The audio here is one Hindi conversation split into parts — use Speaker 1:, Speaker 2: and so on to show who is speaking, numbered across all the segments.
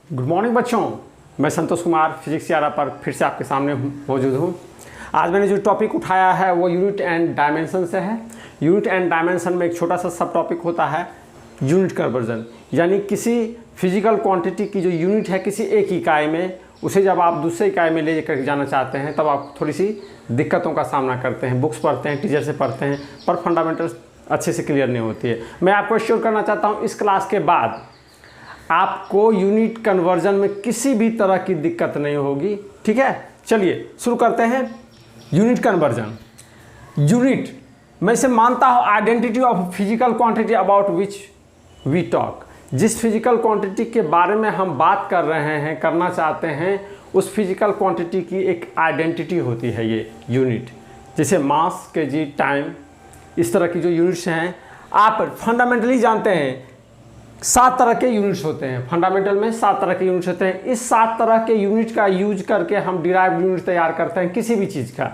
Speaker 1: गुड मॉर्निंग बच्चों, मैं संतोष कुमार फिजिक्स यारा पर फिर से आपके सामने मौजूद हूँ। आज मैंने जो टॉपिक उठाया है वो यूनिट एंड डायमेंशन से है। यूनिट एंड डायमेंशन में एक छोटा सा सब टॉपिक होता है यूनिट कन्वर्जन, यानी किसी फिजिकल क्वांटिटी की जो यूनिट है किसी एक इकाई में, उसे जब आप दूसरे इकाई में ले कर जाना चाहते हैं तब आप थोड़ी सी दिक्कतों का सामना करते हैं। बुक्स पढ़ते हैं, टीचर से पढ़ते हैं, पर फंडामेंटल्स अच्छे से क्लियर नहीं होती है। मैं आपको एश्योर करना चाहता हूँ इस क्लास के बाद आपको यूनिट कन्वर्जन में किसी भी तरह की दिक्कत नहीं होगी। ठीक है, चलिए शुरू करते हैं। Unit conversion. यूनिट मैं इसे मानता हूँ identity of physical quantity about which we talk. जिस फिजिकल क्वांटिटी के बारे में हम बात कर रहे हैं, करना चाहते हैं, उस फिजिकल क्वांटिटी की एक आइडेंटिटी होती है ये यूनिट। जैसे मास, केजी, टाइम, इस तरह की जो यूनिट्स हैं आप फंडामेंटली जानते हैं 7 तरह के यूनिट्स होते हैं। फंडामेंटल में 7 तरह के यूनिट्स होते हैं। इस 7 तरह के यूनिट का यूज करके हम डिराइव्ड यूनिट तैयार करते हैं किसी भी चीज़ का।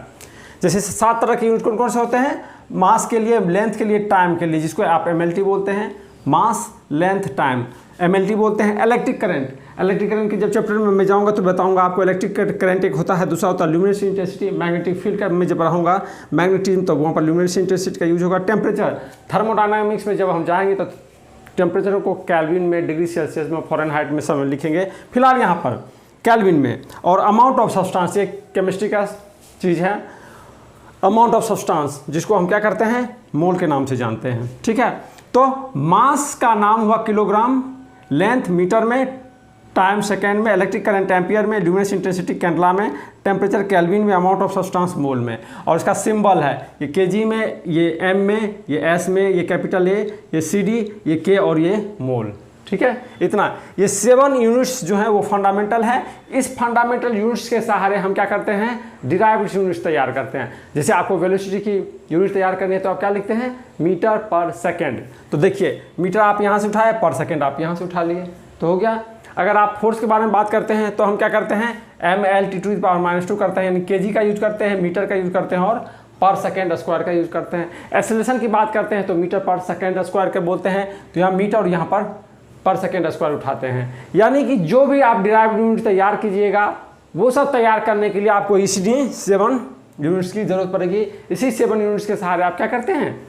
Speaker 1: जैसे 7 तरह के यूनिट कौन कौन से होते हैं? मास के लिए, लेंथ के लिए, टाइम के लिए, जिसको आप एमएलटी बोलते हैं। मास, लेंथ, टाइम, एमएलटी बोलते हैं। इलेक्ट्रिक करंट, इलेक्ट्रिक करंट के जब चैप्टर में मैं जाऊंगा तो बताऊंगा आपको। इलेक्ट्रिक करंट एक होता है, दूसरा होता है ल्यूमिनेसेंस इंटेंसिटी। मैग्नेटिक फील्ड का मैं जब रहूँगा मैग्नेटिज्म, तो वहाँ पर ल्यूमिनेसेंस इंटेंसिटी का यूज होगा। टेम्परेचर, थर्मोडायनामिक्स में जब हम जाएंगे तो टेम्परेचर को केल्विन में, डिग्री सेल्सियस में, फ़ारेनहाइट में सब लिखेंगे। फिलहाल यहाँ पर केल्विन में। और अमाउंट ऑफ सब्सटेंस एक केमिस्ट्री का चीज़ है। अमाउंट ऑफ सब्सटेंस जिसको हम क्या करते हैं, मोल के नाम से जानते हैं। ठीक है, तो मास का नाम हुआ किलोग्राम, लेंथ मीटर में, टाइम सेकेंड में, इलेक्ट्रिक करंट एम्पियर में, ल्यूमिनेसेंस इंटेंसिटी कैंडला में, टेम्परेचर केल्विन में, अमाउंट ऑफ सब्सटेंस मोल में। और इसका सिंबल है ये केजी में, ये एम में, ये एस में, ये कैपिटल ए, ये सीडी, ये के और ये मोल। ठीक है, इतना। ये 7 यूनिट्स जो हैं वो फंडामेंटल है। इस फंडामेंटल यूनिट्स के सहारे हम क्या करते हैं, डिराइव्ड यूनिट्स तैयार करते हैं। जैसे आपको वेलोसिटी की यूनिट तैयार करनी है तो आप क्या लिखते हैं, मीटर पर सेकेंड। तो देखिए मीटर आप यहाँ से उठाए, पर सेकेंड आप यहाँ से उठा लिए, तो हो गया। अगर आप फोर्स के बारे में बात करते हैं तो हम क्या करते हैं, mL/2 करते हैं, यानी केजी का यूज करते हैं, मीटर का यूज करते हैं और पर सेकेंड स्क्वायर का यूज करते हैं। एक्सेलरेशन की बात करते हैं तो मीटर पर सेकेंड स्क्वायर के बोलते हैं, तो यहाँ मीटर और यहाँ पर सेकेंड स्क्वायर उठाते हैं। यानी कि जो भी आप डिराइव्ड यूनिट तैयार कीजिएगा वो सब तैयार करने के लिए आपको इसलिए 7 यूनिट्स की जरूरत पड़ेगी। इसी 7 यूनिट्स के सहारे आप क्या करते हैं,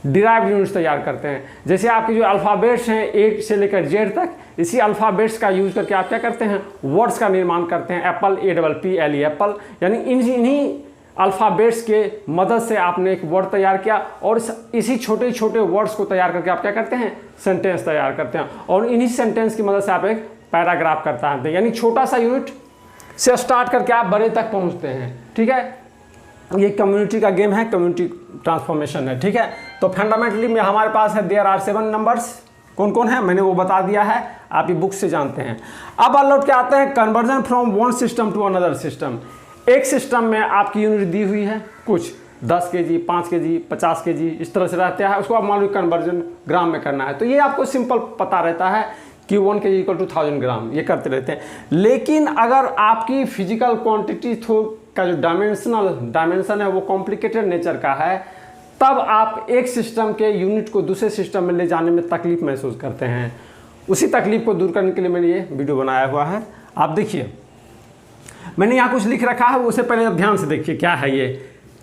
Speaker 1: डिराइव्ड यूनिट्स तैयार करते हैं। जैसे आपके जो अल्फ़ाबेट्स हैं A से लेकर Z तक, इसी अल्फ़ाबेट्स का यूज करके आप क्या करते हैं, वर्ड्स का निर्माण करते हैं। एप्पल, APPLE, एप्पल, यानी इन्हीं अल्फ़ाबेट्स के मदद से आपने एक वर्ड तैयार किया और इसी छोटे छोटे वर्ड्स को तैयार करके आप क्या करते हैं, सेंटेंस तैयार करते हैं। और इन्हीं सेंटेंस की मदद से आप एक पैराग्राफ करता है। यानी छोटा सा यूनिट से स्टार्ट करके आप बड़े तक पहुँचते हैं। ठीक है, ये कम्युनिटी का गेम है, कम्युनिटी ट्रांसफॉर्मेशन है। ठीक है, तो फंडामेंटली में हमारे पास है देयर आर 7 नंबर्स। कौन कौन है मैंने वो बता दिया है, आप ये बुक से जानते हैं। अब लौट के आते हैं conversion from one system to another system. एक सिस्टम में आपकी यूनिट दी हुई है, कुछ 10 केजी, 5 केजी, 50 केजी, इस तरह से रहता है। उसको आप मान लो कन्वर्जन ग्राम में करना है तो ये आपको सिंपल पता रहता है कि 1 kg इक्वल टू 1000 ग्राम, ये करते रहते हैं। लेकिन अगर आपकी फिजिकल क्वांटिटी का जो डायमेंशन है वो कॉम्प्लिकेटेड नेचर का है, तब आप एक सिस्टम के यूनिट को दूसरे सिस्टम में ले जाने में तकलीफ महसूस करते हैं। उसी तकलीफ को दूर करने के लिए मैंने ये वीडियो बनाया हुआ है। आप देखिए मैंने यहाँ कुछ लिख रखा है, उससे पहले आप ध्यान से देखिए क्या है ये।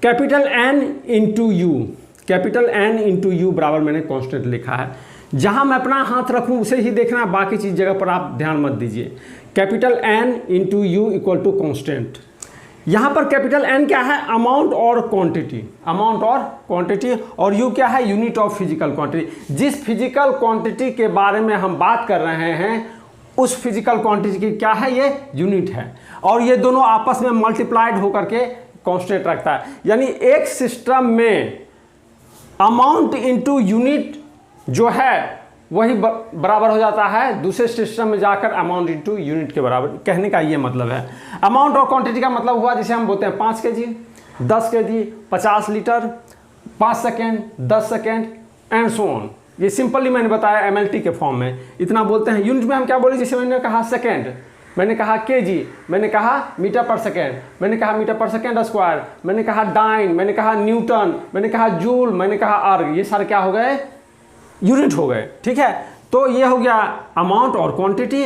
Speaker 1: Capital N into you, capital N into you बराबर मैंने कॉन्स्टेंट लिखा है। जहाँ मैं अपना हाथ रखूँ उसे ही देखना, बाकी चीज़ जगह पर आप ध्यान मत दीजिए। Capital N into you equal to constant. यहाँ पर कैपिटल N क्या है, अमाउंट और क्वांटिटी, अमाउंट और क्वांटिटी, और U क्या है, यूनिट ऑफ फिजिकल क्वांटिटी। जिस फिजिकल क्वांटिटी के बारे में हम बात कर रहे हैं उस फिजिकल क्वांटिटी की क्या है, ये यूनिट है। और ये दोनों आपस में मल्टीप्लाइड होकर के कांस्टेंट रखता है। यानी एक सिस्टम में अमाउंट इंटू यूनिट जो है वही बराबर हो जाता है दूसरे सिस्टम में जाकर अमाउंट इंटू यूनिट के बराबर। कहने का ये मतलब है। अमाउंट और क्वांटिटी का मतलब हुआ जैसे हम बोलते हैं 5 KG, 10 KG, 50 litre, 5 second, 10 second and so on. ये सिंपली मैंने बताया एमएलटी के फॉर्म में इतना बोलते हैं। यूनिट में हम क्या बोले, जैसे मैंने कहा सेकेंड, मैंने कहा केजी, मैंने कहा मीटर पर सेकेंड, मैंने कहा मीटर पर सेकेंड स्क्वायर, मैंने कहा डाइन, मैंने कहा न्यूटन, मैंने कहा जूल, मैंने कहा अर्ग। ये सारे क्या हो गए, यूनिट हो गए। ठीक है, तो ये हो गया अमाउंट और quantity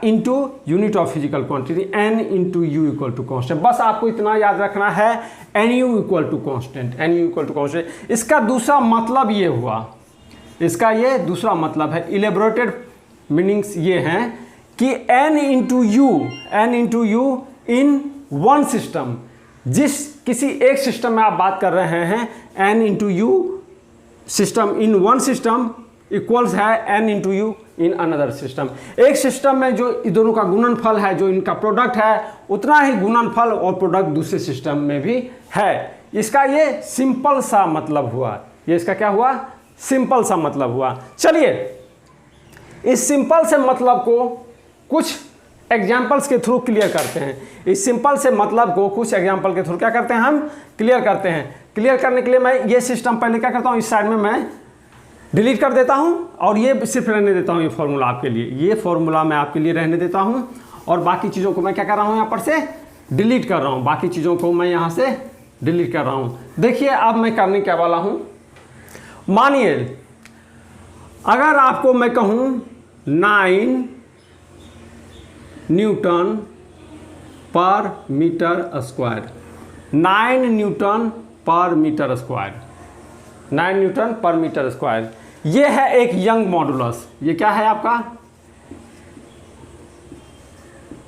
Speaker 1: into unit of physical quantity, n into you equal to constant. बस आपको इतना याद रखना है, N U equal to constant, N U equal to constant. इसका दूसरा मतलब ये हुआ, इसका ये दूसरा मतलब है, इलेबोरेटेड मीनिंग्स ये हैं कि n into you in one system, जिस किसी एक सिस्टम में आप बात कर रहे हैं, n into you system in one system equals है n into you in another system. एक सिस्टम में जो इन दोनों का गुणनफल है, जो इनका प्रोडक्ट है, उतना ही गुणनफल और प्रोडक्ट दूसरे सिस्टम में भी है। इसका ये सिंपल सा मतलब हुआ, ये इसका क्या हुआ, सिंपल सा मतलब हुआ। चलिए इस सिंपल से मतलब को कुछ एग्जाम्पल्स के थ्रू क्लियर करते हैं। इस सिंपल से मतलब को कुछ एग्जाम्पल के थ्रू क्या करते हैं, हम क्लियर करते हैं। क्लियर करने के लिए मैं ये सिस्टम पहले क्या करता हूँ, इस साइड में मैं डिलीट कर देता हूँ और ये सिर्फ रहने देता हूँ, ये फॉर्मूला आपके लिए, ये फॉर्मूला मैं आपके लिए रहने देता हूँ और बाकी चीज़ों को मैं क्या कर रहा हूँ, यहाँ पर से डिलीट कर रहा हूँ, बाकी चीज़ों को मैं यहाँ से डिलीट कर रहा हूँ। देखिए अब मैं करने क्या वाला हूँ, मानिए अगर आपको मैं कहूँ 9 न्यूटन पर मीटर स्क्वायर, 9 न्यूटन पर मीटर स्क्वायर, 9 न्यूटन पर मीटर स्क्वायर, ये है एक यंग मॉडुलस। ये क्या है आपका,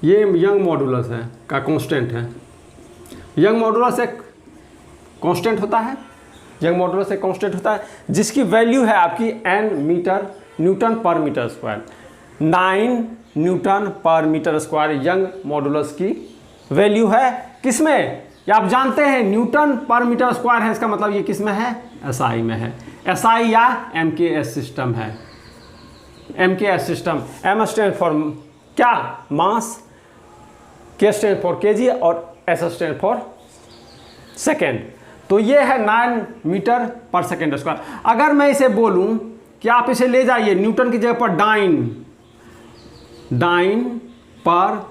Speaker 1: ये यंग मॉडुलस है का कांस्टेंट है। यंग मॉडुलस एक कांस्टेंट होता है, यंग मॉडुलस एक कांस्टेंट होता है जिसकी वैल्यू है आपकी n मीटर न्यूटन पर मीटर स्क्वायर। 9 न्यूटन पर मीटर स्क्वायर यंग मॉडुलस की वैल्यू है, किसमें, ये आप जानते हैं न्यूटन पर मीटर स्क्वायर है, इसका मतलब ये किस में है, एसआई में है। एसआई या एमकेएस सिस्टम है, MKS system. M stand for क्या, mass, K stand for kg और एस स्टैंड फॉर सेकेंड। तो ये है 9 मीटर पर सेकेंड स्क्वायर। अगर मैं इसे बोलूं कि आप इसे ले जाइए न्यूटन की जगह पर डाइन पर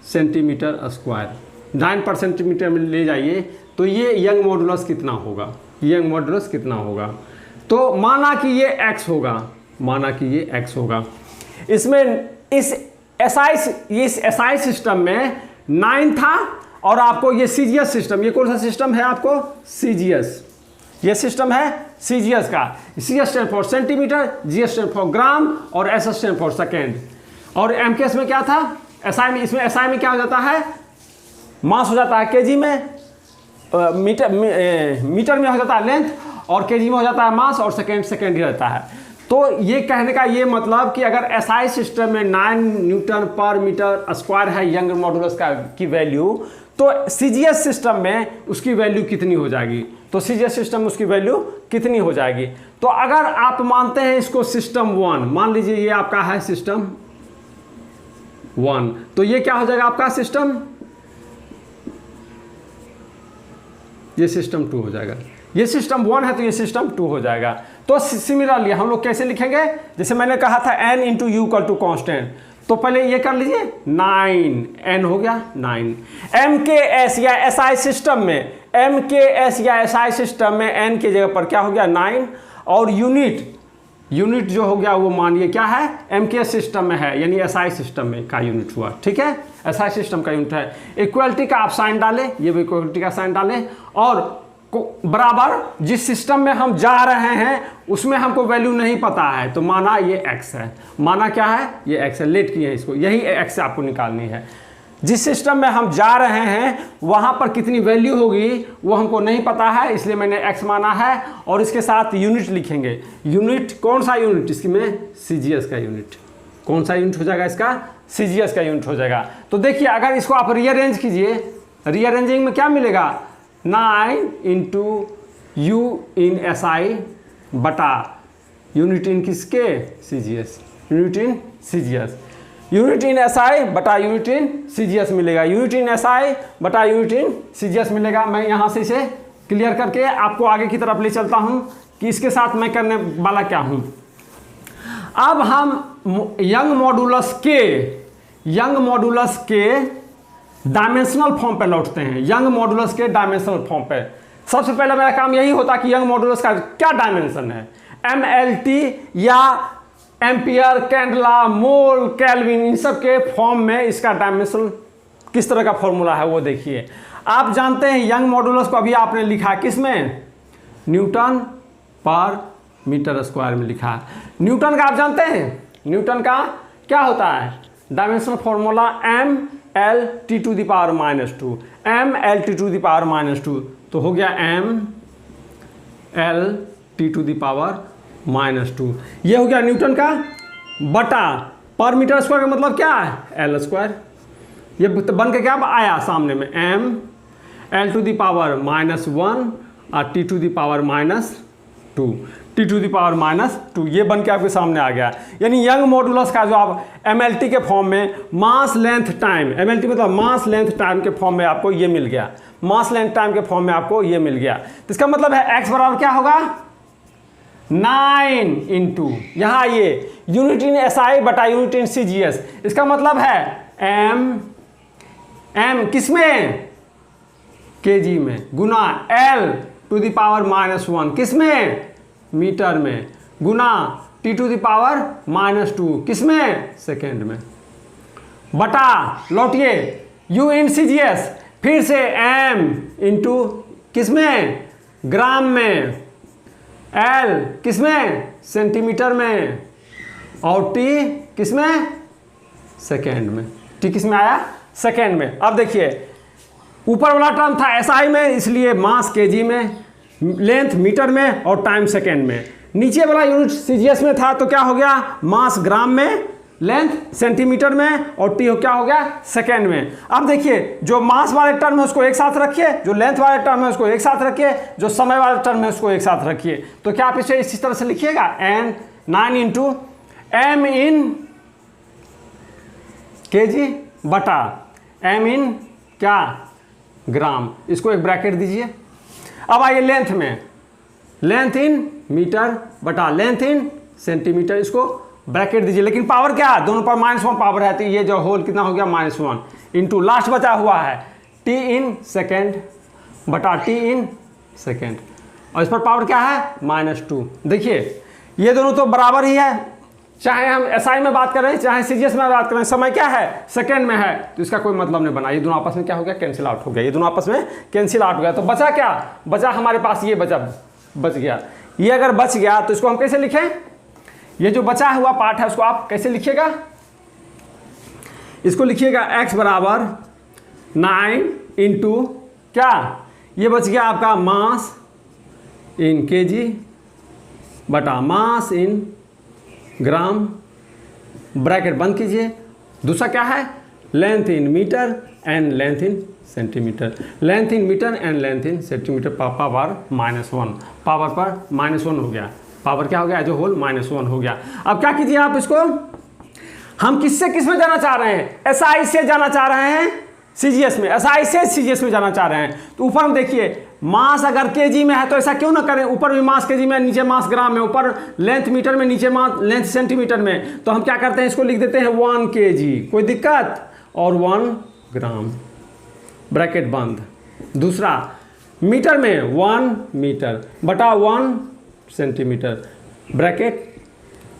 Speaker 1: सेंटीमीटर स्क्वायर, डाइन पर सेंटीमीटर में ले जाइए, तो ये यंग मॉडुलस कितना होगा, यंग मॉडुलस कितना होगा। तो माना कि ये x होगा, माना कि ये x होगा। इसमें इस एसआई सिस्टम में 9 था और आपको ये सीजीएस सिस्टम, ये कौन सा सिस्टम है आपको, सीजीएस, ये सिस्टम है सीजीएस का। C stand for centimetre, G stand for gram और एस स्टैंड फॉर सेकेंड। और एमकेएस में क्या था, एसआई में, इसमें एसआई में क्या हो जाता है, मास हो जाता है केजी में, मीटर में हो जाता है लेंथ और केजी में हो जाता है मास और सेकेंड ही रहता है। तो ये कहने का ये मतलब कि अगर एसआई सिस्टम में 9 न्यूटन पर मीटर स्क्वायर है यंग मॉडुलस का की वैल्यू, तो सीजीएस सिस्टम में उसकी वैल्यू कितनी हो जाएगी, तो सीजीएस सिस्टम में उसकी वैल्यू कितनी हो जाएगी। तो अगर आप मानते हैं इसको सिस्टम 1, मान लीजिए ये आपका है सिस्टम 1, तो ये क्या हो जाएगा आपका सिस्टम, ये सिस्टम 2 हो जाएगा। ये सिस्टम 1 है तो ये सिस्टम 2 हो जाएगा। तो सिमिलरली हम लोग कैसे लिखेंगे, जैसे मैंने कहा था n into you equal to constant, तो पहले ये कर लीजिए 9, n हो गया 9। एमकेएस या एसआई सिस्टम में, एमकेएस या एसआई सिस्टम में n की जगह पर क्या हो गया 9 और यूनिट जो हो गया वो मानिए क्या है, एमकेएस सिस्टम में है, यानी एसआई सिस्टम में का यूनिट हुआ, ठीक है, एसआई सिस्टम का यूनिट है। इक्वलिटी का आप साइन डालें, ये भी इक्वलिटी का साइन डालें और बराबर जिस सिस्टम में हम जा रहे हैं उसमें हमको वैल्यू नहीं पता है, तो माना ये x है, माना क्या है, ये x है, लेट किए हैं इसको, यही x आपको निकालनी है। जिस सिस्टम में हम जा रहे हैं वहाँ पर कितनी वैल्यू होगी वो हमको नहीं पता है, इसलिए मैंने x माना है और इसके साथ यूनिट लिखेंगे। यूनिट कौन सा यूनिट, इसकी में सीजीएस का यूनिट, कौन सा यूनिट हो जाएगा इसका, सीजीएस का यूनिट हो जाएगा। तो देखिए अगर इसको आप रीअरेंज कीजिए, रीअरेंजिंग में क्या मिलेगा, 9 इंटू यू इन एसआई बटा यूनिट इन किसके, CGS, unit in CGS, unit in SI बटा यूनिट इन सीजीएस मिलेगा, यूनिट इन एसआई बटा यूनिट इन सीजीएस मिलेगा। मैं यहाँ से इसे क्लियर करके आपको आगे की तरफ ले चलता हूँ कि इसके साथ मैं करने वाला क्या हूँ। अब हम यंग मॉडुलस के डायमेंशनल फॉर्म पे लौटते हैं, यंग मॉडुलस के डायमेंशनल फॉर्म पे। सबसे पहले मेरा काम यही होता कि यंग मॉडुलस का क्या डायमेंशन है, MLT या एम्पियर, कैंडला, मोल, केल्विन, इन सब के फॉर्म में इसका डायमेंशन किस तरह का फॉर्मूला है वो देखिए। आप जानते हैं यंग मॉडुलस को अभी आपने लिखा किस में, न्यूटन पर मीटर स्क्वायर में लिखा है। न्यूटन का आप जानते हैं, न्यूटन का क्या होता है dimensional formula, M L T to the power -2, M L T to the power -2, तो हो गया M L T to the power -2। ये हो गया न्यूटन का, बटा पर मीटर स्क्वायर का मतलब क्या है एल स्क्वायर। ये बन के क्या आया सामने में, M L to the power -1 और T to the power -2, T to the power -2, ये बन के आपके सामने आ गया। यानी यंग मॉडुलस का जो आप एमएलटी के फॉर्म में मास लेंथ टाइम, एमएलटी मतलब मास लेंथ टाइम के फॉर्म में आपको ये मिल गया, मास लेंथ टाइम के फॉर्म में आपको ये मिल गया। तो इसका मतलब है x बराबर क्या होगा 9 इंटू, यहाँ ये यूनिट इन SI बटा यूनिट इन CGS, इसका मतलब है m किस में kg में, गुना l टू द पावर -1 किस में मीटर में, गुना t टू द पावर -2 किस में सेकेंड में, बटा लौटिए u इन CGS, फिर से m इंटू किस में ग्राम में, l किस में सेंटीमीटर में, और t किस में सेकेंड में, t किस में आया सेकेंड में। अब देखिए ऊपर वाला टर्म था SI में, इसलिए मास केजी में, लेंथ मीटर में और टाइम सेकेंड में। नीचे वाला यूनिट CGS में था तो क्या हो गया मास ग्राम में, लेंथ सेंटीमीटर में, और टी क्या हो गया सेकेंड में। अब देखिए जो मास वाले टर्म है उसको एक साथ रखिए, जो लेंथ वाले टर्म है उसको एक साथ रखिए, जो समय वाले टर्म है उसको एक साथ रखिए। तो क्या आप इसे इसी तरह से लिखिएगा, एन 9 इंटू एम इन केजी बटा एम इन क्या ग्राम, इसको एक ब्रैकेट दीजिए। अब आइए लेंथ में, लेंथ इन मीटर बटा लेंथ इन सेंटीमीटर, इसको ब्रैकेट दीजिए। लेकिन पावर क्या है, दोनों पर -1 पावर है, तो ये जो होल कितना हो गया -1 इंटू लास्ट बचा हुआ है टी इन सेकेंड बटा टी इन सेकेंड, और इस पर पावर क्या है -2। देखिए ये दोनों तो बराबर ही है, चाहे हम SI में बात करें चाहे CGS में बात करें, समय क्या है सेकेंड में है, तो इसका कोई मतलब नहीं बना। ये दोनों आपस में क्या हो गया कैंसिल आउट हो गया, ये दोनों आपस में कैंसिल आउट हो गया। तो बचा क्या, बचा हमारे पास ये बच गया। ये अगर बच गया तो इसको हम कैसे लिखें, ये जो बचा हुआ पार्ट है उसको आप कैसे लिखिएगा, इसको लिखिएगा x बराबर 9 इंटू क्या, ये बच गया आपका मास इन केजी बटा मास इन ग्राम, ब्रैकेट बंद कीजिए। दूसरा क्या है length in metre and length in centimetre, length in metre and length in centimetre, power -1, power पर -1 हो गया, पावर क्या हो गया जो होल -1 हो गया। अब क्या कीजिए आप इसको, हम किससे किस में जाना चाह रहे हैं, SI से जाना चाह रहे हैं CGS में, SI से CGS में जाना चाह रहे हैं। तो ऊपर हम देखिए मास अगर केजी में है तो ऐसा क्यों ना करें, ऊपर भी मास केजी में नीचे मास ग्राम में, ऊपर लेंथ मीटर में नीचे मास लेंथ सेंटीमीटर में। तो हम क्या करते हैं इसको लिख देते हैं 1 kg, कोई दिक्कत, और 1 ग्राम, ब्रैकेट बंद। दूसरा मीटर में 1 मीटर बटा 1 centimetre, bracket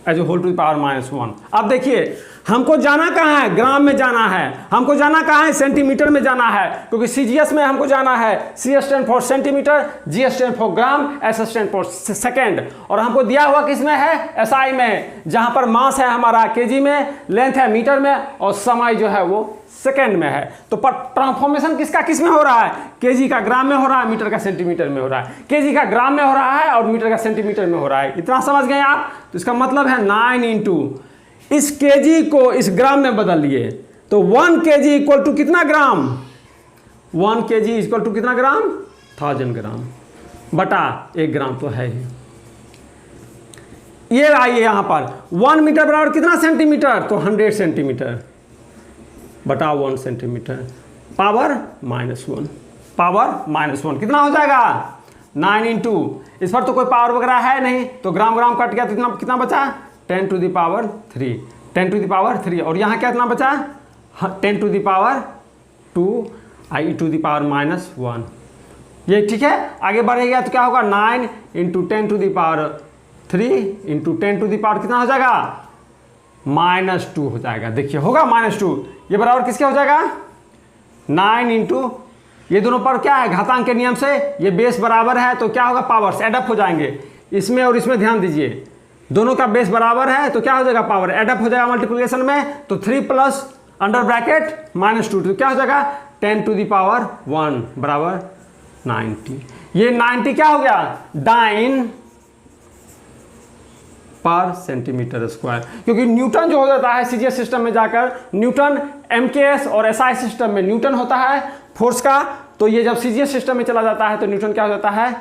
Speaker 1: as whole to the power -1। अब देखिए हमको जाना कहाँ है, ग्राम में जाना है, हमको जाना कहाँ है सेंटीमीटर में जाना है, क्योंकि CGS में हमको जाना है, C stand for centimetre, G stand for gram, S stand for second, और हमको दिया हुआ किस में है SI में, जहाँ पर मास है हमारा केजी में, लेंथ है मीटर में, और समय जो है वो सेकेंड में है। तो पर ट्रांसफॉर्मेशन किसका किस में हो रहा है, केजी का ग्राम में हो रहा है, मीटर का सेंटीमीटर में हो रहा है, केजी का ग्राम में हो रहा है और मीटर का सेंटीमीटर में हो रहा है। इतना समझ गए आप। तो इसका मतलब है 9 इंटू इस केजी को इस ग्राम में बदल लिए, तो 1 kg इक्वल टू कितना ग्राम, 1 kg इक्वल टू कितना ग्राम 1000 ग्राम बटा 1 ग्राम तो है ही। ये आइए यहां पर 1 मीटर बराबर कितना सेंटीमीटर, तो 100 सेंटीमीटर बटा 1 सेंटीमीटर, पावर -1, पावर -1 कितना हो जाएगा 9 इंटू, इस पर तो कोई पावर वगैरह है नहीं, तो ग्राम ग्राम कट गया, तो कितना बचा 10 to the power 3, 10 to the power 3, और यहाँ क्या इतना बचा 10 to the power 2 i to the power -1। ये ठीक है, आगे बढ़ेगा तो क्या होगा 9 into 10 to the power 3 into 10 to the power कितना हो जाएगा -2 हो जाएगा। देखिए होगा -2, ये बराबर किसके हो जाएगा 9 इंटू, ये दोनों पर क्या है घातांक के नियम से ये बेस बराबर है तो क्या होगा पावर्स एडअप हो जाएंगे, इसमें और इसमें ध्यान दीजिए, दोनों का बेस बराबर है तो क्या हो जाएगा पावर एडअप हो जाएगा मल्टीप्लिकेशन में, तो 3 प्लस अंडर ब्रैकेट -2 तो क्या हो जाएगा 10⁻1 बराबर 90। ये 90 क्या हो गया डाइन पर सेंटीमीटर स्क्वायर, क्योंकि न्यूटन जो हो जाता है सीजीएस सिस्टम में जाकर, न्यूटन एमकेएस और एसआई सिस्टम में न्यूटन होता है फोर्स का, तो ये जब सीजीएस सिस्टम में चला जाता है तो न्यूटन क्या हो जाता है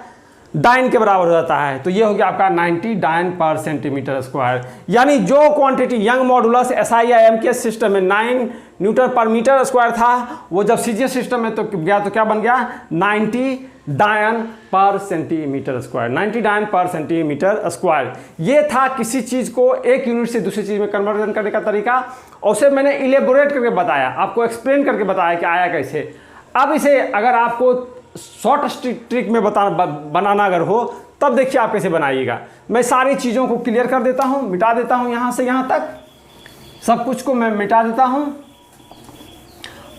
Speaker 1: डाइन के बराबर हो जाता है। तो ये हो गया आपका 90 डाइन पर सेंटीमीटर स्क्वायर, यानी जो क्वांटिटी यंग मॉडुलस एसआई या एमकेएस सिस्टम में 9 न्यूटन पर मीटर स्क्वायर था, वो जब सीजीएस सिस्टम में तो गया तो क्या बन गया 90 डायन पर सेंटीमीटर स्क्वायर, 90 डायन पर सेंटीमीटर स्क्वायर। ये था किसी चीज़ को एक यूनिट से दूसरी चीज़ में कन्वर्जन करने का तरीका, और उसे मैंने इलेबोरेट करके बताया, आपको एक्सप्लेन करके बताया कि आया कैसे। अब इसे अगर आपको शॉर्ट ट्रिक में बनाना अगर हो तब देखिए आप कैसे बनाइएगा। मैं सारी चीज़ों को क्लियर कर देता हूँ, मिटा देता हूँ, यहाँ से यहाँ तक सब कुछ को मैं मिटा देता हूँ,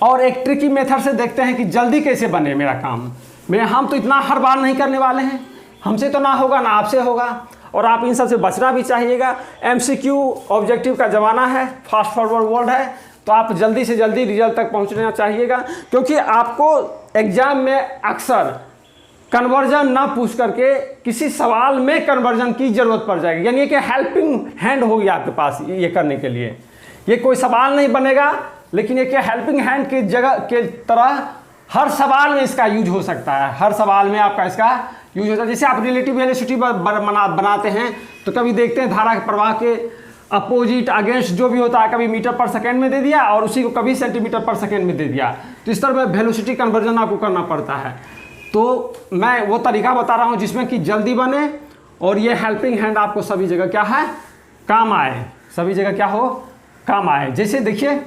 Speaker 1: और एक ट्रिकी मेथड से देखते हैं कि जल्दी कैसे बने मेरा काम। हम तो इतना हर बार नहीं करने वाले हैं, हमसे तो ना होगा ना आपसे होगा, और आप इन सब से बचना भी चाहिएगा। एमसीक्यू ऑब्जेक्टिव का ज़माना है, फास्ट फॉरवर्ड वर्ल्ड है, तो आप जल्दी से जल्दी रिजल्ट तक पहुंचना चाहिएगा, क्योंकि आपको एग्जाम में अक्सर कन्वर्जन ना पूछ करके किसी सवाल में कन्वर्जन की ज़रूरत पड़ जाएगी, यानी कि हेल्पिंग हैंड होगी आपके पास ये करने के लिए। ये कोई सवाल नहीं बनेगा, लेकिन एक हेल्पिंग हैंड की जगह के तरह हर सवाल में इसका यूज हो सकता है, हर सवाल में आपका इसका यूज होता है। जैसे आप रिलेटिव वेलोसिटी बनाते हैं तो कभी देखते हैं धारा के प्रवाह के अपोजिट अगेंस्ट जो भी होता है, कभी मीटर पर सेकेंड में दे दिया और उसी को कभी सेंटीमीटर पर सेकेंड में दे दिया, तो इस तरह वेलोसिटी कन्वर्जन आपको करना पड़ता है। तो मैं वो तरीका बता रहा हूँ जिसमें कि जल्दी बने और ये हेल्पिंग हैंड आपको सभी जगह क्या है काम आए, सभी जगह क्या हो काम आए। जैसे देखिए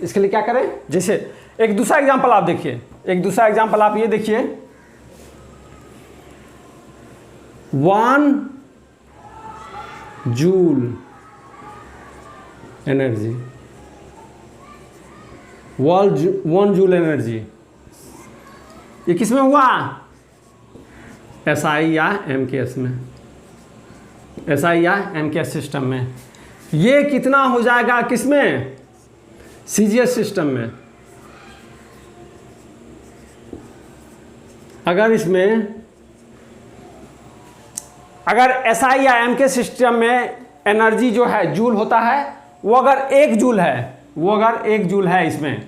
Speaker 1: इसके लिए क्या करें, जैसे एक दूसरा एग्जांपल आप देखिए, एक दूसरा एग्जांपल आप ये देखिए 1 जूल एनर्जी, 1 जूल एनर्जी, ये किस में हुआ एसआई या एमकेएस में, एसआई या एमकेएस सिस्टम में। ये कितना हो जाएगा किसमें सीजीएस सिस्टम में। अगर इसमें अगर एसआई या एमके सिस्टम में एनर्जी जो है जूल होता है, वो अगर 1 जूल है, वो अगर 1 जूल है इसमें,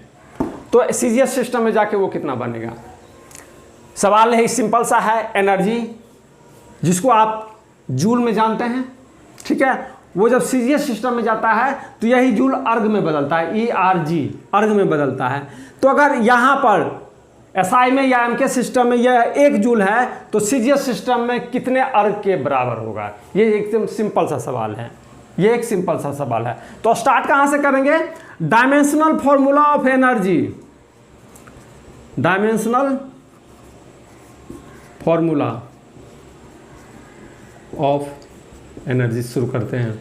Speaker 1: तो सीजीएस सिस्टम में जाके वो कितना बनेगा। सवाल है सिंपल सा है, एनर्जी जिसको आप जूल में जानते हैं, ठीक है, वो जब सीजीएस सिस्टम में जाता है तो यही जूल अर्ग में बदलता है, ERG अर्ग में बदलता है। तो अगर यहाँ पर एसआई में या एमके सिस्टम में यह 1 जूल है तो सीजीएस सिस्टम में कितने अर्ग के बराबर होगा। ये एकदम सिंपल सा सवाल है, ये एक सिंपल सा सवाल है। तो स्टार्ट कहाँ से करेंगे, dimensional formula of energy, dimensional formula of energy शुरू करते हैं।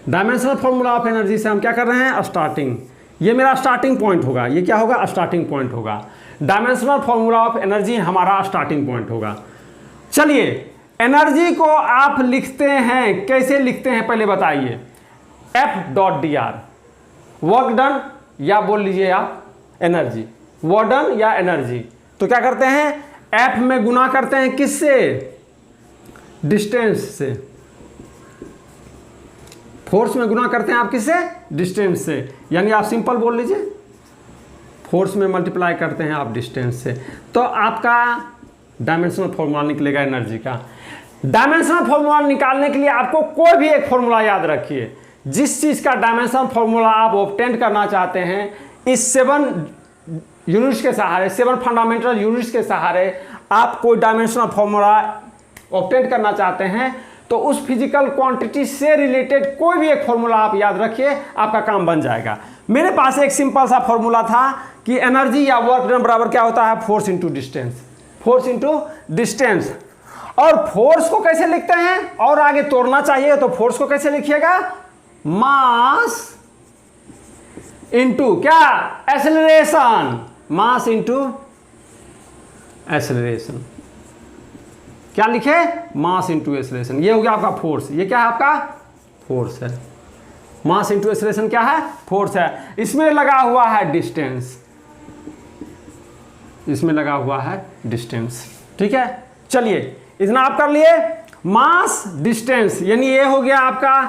Speaker 1: डायमेंशनल फॉर्मूला ऑफ एनर्जी से हम क्या कर रहे हैं स्टार्टिंग, ये मेरा स्टार्टिंग पॉइंट होगा, ये क्या होगा स्टार्टिंग पॉइंट होगा। डायमेंशनल फॉर्मूला ऑफ एनर्जी हमारा स्टार्टिंग पॉइंट होगा। चलिए एनर्जी को आप लिखते हैं, कैसे लिखते हैं पहले बताइए। F.dr वर्क डन, या बोल लीजिए आप एनर्जी, वर्क डन या एनर्जी। तो क्या करते हैं F में गुना करते हैं किससे, डिस्टेंस से। फोर्स में गुना करते हैं आप किससे, डिस्टेंस से, यानी आप सिंपल बोल लीजिए फोर्स में मल्टीप्लाई करते हैं आप डिस्टेंस से, तो आपका डायमेंशनल फॉर्मूला निकलेगा एनर्जी का। डायमेंशनल फॉर्मूला निकालने के लिए आपको कोई भी एक फॉर्मूला याद रखिए, जिस चीज़ का डायमेंशनल फॉर्मूला आप ऑब्टेन करना चाहते हैं, इस 7 यूनिट्स के सहारे, 7 फंडामेंटल यूनिट्स के सहारे आप कोई डायमेंशनल फॉर्मूला ऑब्टेन करना चाहते हैं, तो उस फिजिकल क्वांटिटी से रिलेटेड कोई भी एक फॉर्मूला आप याद रखिए, आपका काम बन जाएगा। मेरे पास एक सिंपल सा फॉर्मूला था कि एनर्जी या वर्क डन बराबर क्या होता है, force into distance, force into distance. और फोर्स को कैसे लिखते हैं, और आगे तोड़ना चाहिए तो फोर्स को कैसे लिखिएगा, मास इंटू क्या, एक्सेलरेशन, मास इंटू एक्सेलरेशन। क्या लिखे, मास इंटू एक्सेलरेशन। ये हो गया आपका फोर्स, ये क्या है आपका फोर्स है। मास इंटू एक्सेलरेशन क्या है, फोर्स है। इसमें लगा हुआ है डिस्टेंस, इसमें लगा हुआ है डिस्टेंस। ठीक है, चलिए इतना आप कर लिए। मास डिस्टेंस यानी ये हो गया आपका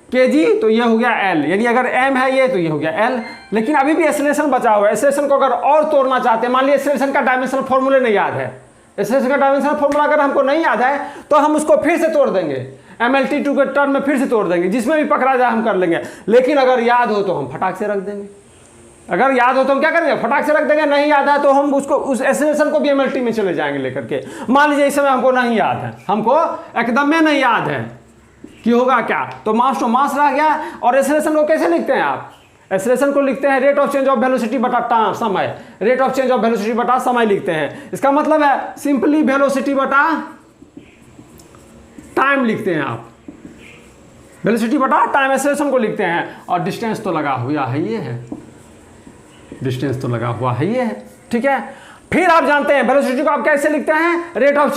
Speaker 1: केजी, तो ये हो गया एल, यानी अगर एम है ये तो ये हो गया एल। लेकिन अभी भी एक्सेलरेशन बचा हुआ है। एक्सेलरेशन को अगर और तोड़ना चाहते हैं, मान लीजिए एक्सेलरेशन का डायमेंशनल फॉर्मूले नहीं याद है, एक्सेलरेशन का डायमेंशनल फॉर्मूला अगर हमको नहीं याद है तो हम उसको फिर से तोड़ देंगे, MLT2 के टर्म में फिर से तोड़ देंगे, जिसमें भी पकड़ा जाए हम कर लेंगे। लेकिन अगर याद हो तो हम फटाक से रख देंगे, अगर याद हो तो हम क्या करेंगे, फटाक से रख देंगे। नहीं याद है तो हम उसको उस एक्सेलरेशन को भी MLT में चले जाएंगे लेकर के। मान लीजिए इस समय हमको नहीं याद है, हमको एकदम में नहीं याद है कि होगा क्या, तो मास टू मास रह गया। और एक्सेलरेशन को कैसे लिखते हैं आप, एक्सेलरेशन को लिखते हैं rate of change of velocity बटा समय, rate of change of velocity बटा समय लिखते हैं। इसका मतलब है सिंपली वेलोसिटी बटा टाइम लिखते हैं आप, वेलोसिटी बटा टाइम एक्सेलरेशन को लिखते हैं। और डिस्टेंस तो लगा हुआ है ये है, डिस्टेंस तो लगा हुआ है ये है। ठीक है, फिर आप जानते हैं वेलोसिटी को आप कैसे लिखते हैं, rate of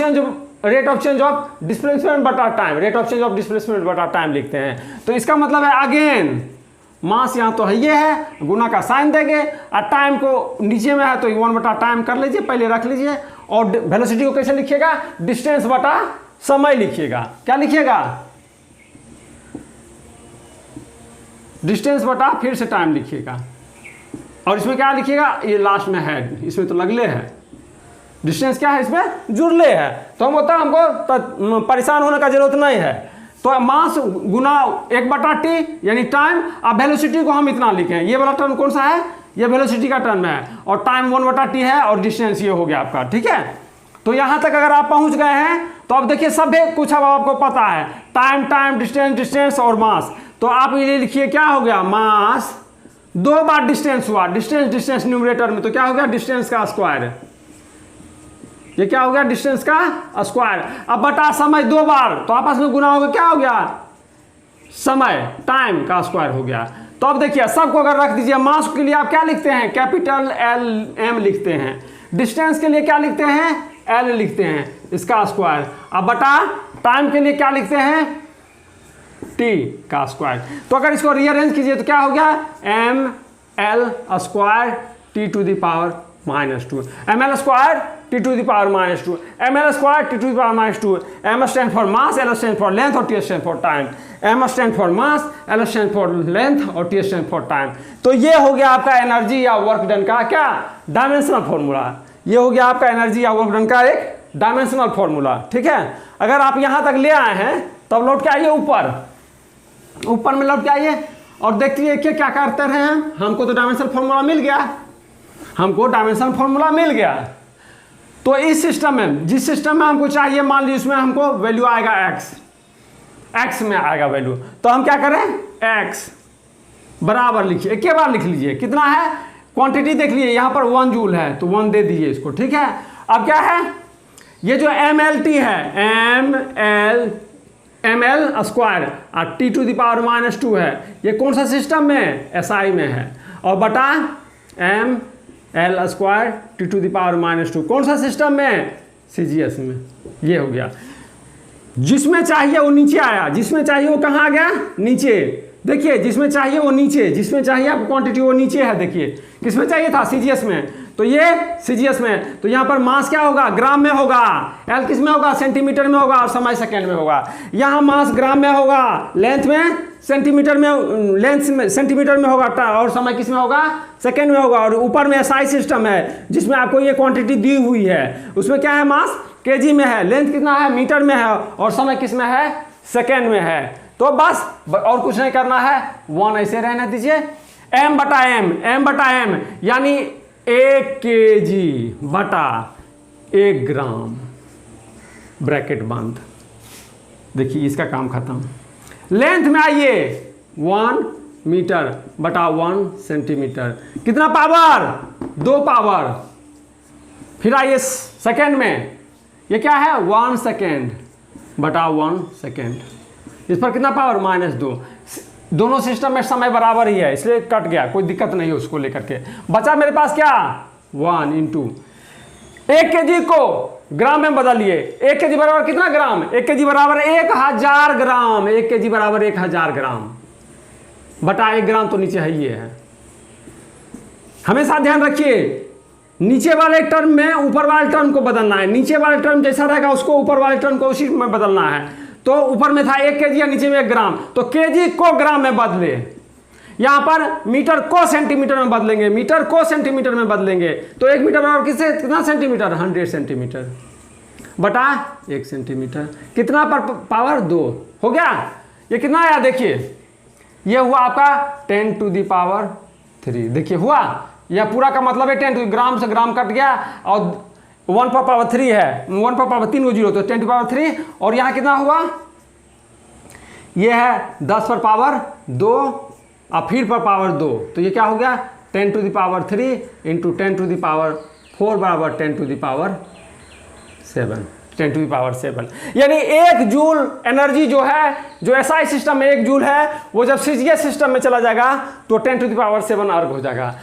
Speaker 1: change of displacement बटा time, rate of change of displacement बटा टाइम लिखते हैं। तो इसका मतलब है अगेन मास यहाँ तो है ये है, गुना का साइन देंगे, और टाइम को नीचे में है तो 1 बटा टाइम कर लीजिए, पहले रख लीजिए। और वेलोसिटी को कैसे लिखिएगा, डिस्टेंस बटा समय लिखिएगा। क्या लिखिएगा, डिस्टेंस बटा फिर से टाइम लिखिएगा। और इसमें क्या लिखिएगा, ये लास्ट में है, इसमें तो लगले है, डिस्टेंस क्या है इसमें जुड़ले है, तो हम होता हमको परेशान होने का जरूरत नहीं है। तो मास गुना 1/t यानी टाइम। अब वेलोसिटी को हम इतना लिखें, ये वाला टर्म कौन सा है, ये वेलोसिटी का टर्म है, और टाइम 1/t है, और डिस्टेंस ये हो गया आपका। ठीक है, तो यहाँ तक अगर आप पहुँच गए हैं तो अब देखिए सब कुछ अब आपको पता है, टाइम टाइम, डिस्टेंस डिस्टेंस और मास। तो आप ये लिखिए क्या हो गया, मास 2 बार डिस्टेंस हुआ, डिस्टेंस डिस्टेंस न्यूमरेटर में, तो क्या हो गया डिस्टेंस का स्क्वायर, ये क्या हो गया डिस्टेंस का स्क्वायर। अब बटा समय 2 बार, तो आपस में गुना होगा, क्या हो गया समय टाइम का स्क्वायर हो गया। तो अब देखिए सबको अगर रख दीजिए, मास के लिए आप क्या लिखते हैं, कैपिटल LM लिखते हैं, डिस्टेंस के लिए क्या लिखते हैं, L लिखते हैं, इसका स्क्वायर। अब बटा टाइम के लिए क्या लिखते हैं, T का स्क्वायर। तो अगर इसको रीअरेंज कीजिए तो क्या हो गया, ML square T to the power -2, ML square T to the power -2, ML square T to the power -2। M stand for mass, L stand for length, और T stand for time. M stand for mass, L stand for length, और T स्टैंड फॉर टाइम। तो ये हो गया आपका एनर्जी या वर्क डन का क्या डायमेंशनल फॉर्मूला, ये हो गया आपका एनर्जी या वर्क डन का एक डायमेंशनल फॉर्मूला। ठीक है, अगर आप यहाँ तक ले आए हैं तब लौट के आइए ऊपर में लौट के आइए और देखिए कि क्या करते रहे हैं। हमको तो डायमेंशनल फॉर्मूला मिल गया, हमको डायमेंशनल फॉर्मूला मिल गया। तो इस सिस्टम में, जिस सिस्टम में हमको चाहिए, मान लीजिए उसमें हमको वैल्यू आएगा x में आएगा वैल्यू, तो हम क्या करें, x बराबर लिखिए, एक बार लिख लीजिए, कितना है क्वांटिटी देख लीजिए, यहाँ पर 1 जूल है तो 1 दे दीजिए इसको। ठीक है, अब क्या है, ये जो MLT है, ML स्क्वायर और T टू द पावर -2 है, ये कौन सा सिस्टम में, SI में है, और बटा ML square T to the power -2 कौन सा सिस्टम में, CGS में। ये हो गया, जिसमें चाहिए वो नीचे आया, जिसमें चाहिए वो कहाँ आ गया, नीचे। देखिए जिसमें चाहिए वो नीचे, जिसमें चाहिए आपको क्वांटिटी वो नीचे है। देखिए किसमें चाहिए था, CGS में, तो ये CGS में। तो यहाँ पर मास क्या होगा, ग्राम में होगा, L किस में होगा, सेंटीमीटर में होगा, और समय सेकेंड में होगा। यहाँ मास ग्राम में होगा, लेंथ में सेंटीमीटर में, लेंथ में सेंटीमीटर में होगा, और समय किस में होगा, सेकेंड में होगा। और ऊपर में SI सिस्टम है जिसमें आपको ये क्वांटिटी दी हुई है, उसमें क्या है, मास केजी में है, लेंथ कितना है, मीटर में है, और समय किस में है, सेकेंड में है। तो बस और कुछ नहीं करना है, 1 ऐसे रहने दीजिए। M बटा M यानी 1 kg बटा 1 ग्राम, ब्रैकेट बंद। देखिए इसका काम खत्म। लेंथ में आइए, 1 मीटर बटा 1 सेंटीमीटर, कितना पावर, 2 पावर। फिर आइए सेकेंड में ये क्या है 1 सेकेंड बटा 1 सेकेंड। इस पर कितना पावर -2। दोनों सिस्टम में समय बराबर ही है इसलिए कट गया, कोई दिक्कत नहीं है उसको लेकर के। बचा मेरे पास क्या 1 इंटू 1 kg को ग्राम में बदलिए। 1 kg बराबर कितना ग्राम, 1 kg बराबर 1000 ग्राम। 1 kg बराबर 1000 ग्राम बटा 1 ग्राम तो नीचे है ही है। हमेशा ध्यान रखिए नीचे वाले टर्म में ऊपर वाले टर्म को बदलना है, नीचे वाले टर्म जैसा रहेगा उसको ऊपर वाले टर्म को उसी में बदलना है। तो ऊपर में था 1 kg या नीचे में 1 ग्राम, तो kg को ग्राम में बदले। यहां पर मीटर को सेंटीमीटर में बदलेंगे, मीटर को सेंटीमीटर में बदलेंगे। तो 1 मीटर और किससे कितना सेंटीमीटर 100 सेंटीमीटर बटा 1 सेंटीमीटर। कितना पर पावर 2 हो गया। ये कितना आया देखिए, ये हुआ आपका 10⁻3। देखिए हुआ, यह पूरा का मतलब है 10 ग्राम से ग्राम कट गया और 1 पर पावर 3 है, 1 पर पावर 3 को 0 तो 10⁻3। और यहाँ कितना हुआ, यह है 10 पर पावर 2 और फिर पर पावर 2, तो ये क्या हो गया 10⁻3 इंटू 10⁻4 बराबर 10⁻7। यानी 1 जूल एनर्जी जो है, जो एसआई सिस्टम में 1 जूल है, वो जब सीजीएस सिस्टम में चला जाएगा तो 10⁻7 अर्ग हो जाएगा।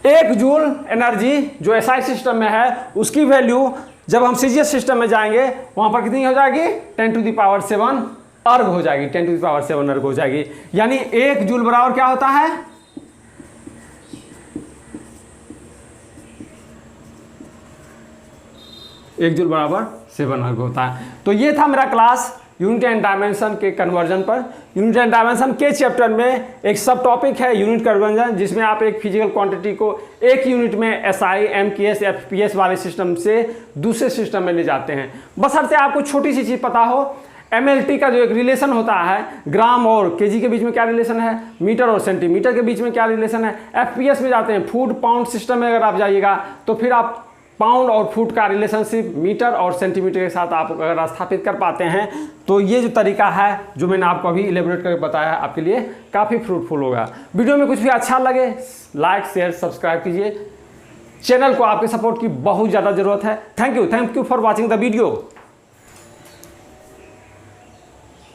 Speaker 1: 1 जूल एनर्जी जो एसआई सिस्टम में है उसकी वैल्यू जब हम सीजीएस सिस्टम में जाएंगे वहां पर कितनी हो जाएगी 10⁻7 अर्ग हो जाएगी, 10⁻7 अर्ग हो जाएगी। यानी 1 जूल बराबर क्या होता है 1 जूल बराबर 7 अर्ग होता है। तो ये था मेरा क्लास यूनिट एंड डायमेंशन के कन्वर्जन पर। यूनिट एंड डायमेंशन के चैप्टर में एक सब टॉपिक है यूनिट कन्वर्जन, जिसमें आप एक फिजिकल क्वांटिटी को एक यूनिट में एसआई, एमकेएस, एफपीएस वाले सिस्टम से दूसरे सिस्टम में ले जाते हैं। बशर्ते आपको छोटी सी चीज़ पता हो, एमएलटी का जो एक रिलेशन होता है, ग्राम और केजी के बीच में क्या रिलेशन है, मीटर और सेंटीमीटर के बीच में क्या रिलेशन है। एफपीएस में जाते हैं, फुट पाउंड सिस्टम में अगर आप जाइएगा तो फिर आप पाउंड और फुट का रिलेशनशिप मीटर और सेंटीमीटर के साथ आप अगर स्थापित कर पाते हैं तो ये जो तरीका है जो मैंने आपको अभी इलेबोरेट करके बताया है आपके लिए काफ़ी फ्रूटफुल होगा। वीडियो में कुछ भी अच्छा लगे लाइक शेयर सब्सक्राइब कीजिए। चैनल को आपके सपोर्ट की बहुत ज़्यादा ज़रूरत है। Thank you for watching the video.